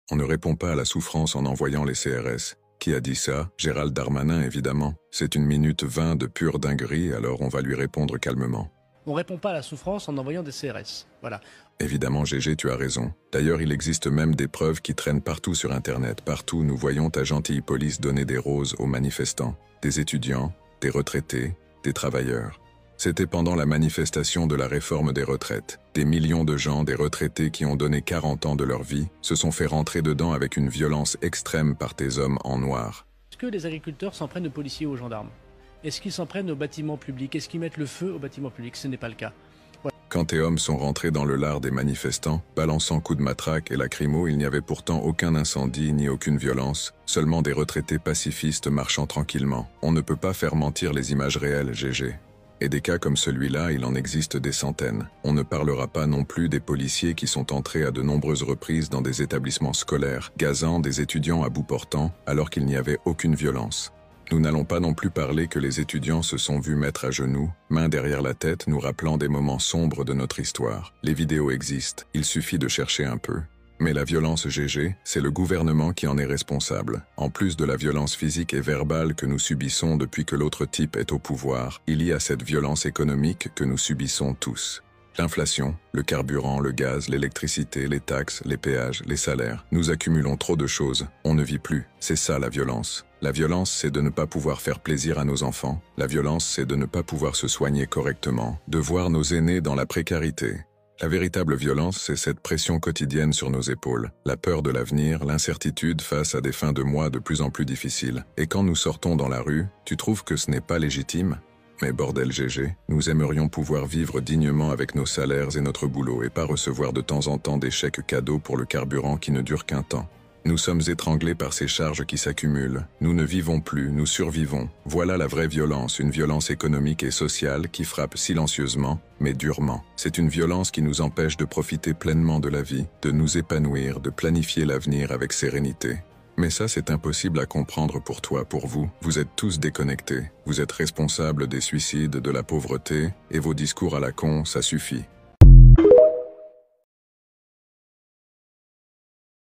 On ne répond pas à la souffrance en envoyant les CRS. Qui a dit ça? Gérald Darmanin, évidemment. C'est une minute 20 de pure dinguerie, alors on va lui répondre calmement. On ne répond pas à la souffrance en envoyant des CRS. Voilà. Évidemment, GG, tu as raison. D'ailleurs, il existe même des preuves qui traînent partout sur Internet. Partout, nous voyons ta gentille police donner des roses aux manifestants, des étudiants, des retraités, des travailleurs. C'était pendant la manifestation de la réforme des retraites. Des millions de gens, des retraités qui ont donné 40 ans de leur vie, se sont fait rentrer dedans avec une violence extrême par tes hommes en noir. Est-ce que les agriculteurs s'en prennent aux policiers ou aux gendarmes? Est-ce qu'ils s'en prennent aux bâtiments publics? Est-ce qu'ils mettent le feu aux bâtiments publics? Ce n'est pas le cas. Voilà. Quand tes hommes sont rentrés dans le lard des manifestants, balançant coups de matraque et lacrymo, il n'y avait pourtant aucun incendie ni aucune violence, seulement des retraités pacifistes marchant tranquillement. On ne peut pas faire mentir les images réelles, GG. Et des cas comme celui-là, il en existe des centaines. On ne parlera pas non plus des policiers qui sont entrés à de nombreuses reprises dans des établissements scolaires, gazant des étudiants à bout portant, alors qu'il n'y avait aucune violence. Nous n'allons pas non plus parler que les étudiants se sont vus mettre à genoux, main derrière la tête, nous rappelant des moments sombres de notre histoire. Les vidéos existent, il suffit de chercher un peu. Mais la violence GG, c'est le gouvernement qui en est responsable. En plus de la violence physique et verbale que nous subissons depuis que l'autre type est au pouvoir, il y a cette violence économique que nous subissons tous. L'inflation, le carburant, le gaz, l'électricité, les taxes, les péages, les salaires. Nous accumulons trop de choses, on ne vit plus. C'est ça la violence. La violence, c'est de ne pas pouvoir faire plaisir à nos enfants. La violence, c'est de ne pas pouvoir se soigner correctement, de voir nos aînés dans la précarité. La véritable violence, c'est cette pression quotidienne sur nos épaules, la peur de l'avenir, l'incertitude face à des fins de mois de plus en plus difficiles. Et quand nous sortons dans la rue, tu trouves que ce n'est pas légitime? Mais bordel GG, nous aimerions pouvoir vivre dignement avec nos salaires et notre boulot et pas recevoir de temps en temps des chèques cadeaux pour le carburant qui ne dure qu'un temps. Nous sommes étranglés par ces charges qui s'accumulent. Nous ne vivons plus, nous survivons. Voilà la vraie violence, une violence économique et sociale qui frappe silencieusement, mais durement. C'est une violence qui nous empêche de profiter pleinement de la vie, de nous épanouir, de planifier l'avenir avec sérénité. Mais ça, c'est impossible à comprendre pour toi, pour vous. Vous êtes tous déconnectés. Vous êtes responsables des suicides, de la pauvreté, et vos discours à la con, ça suffit.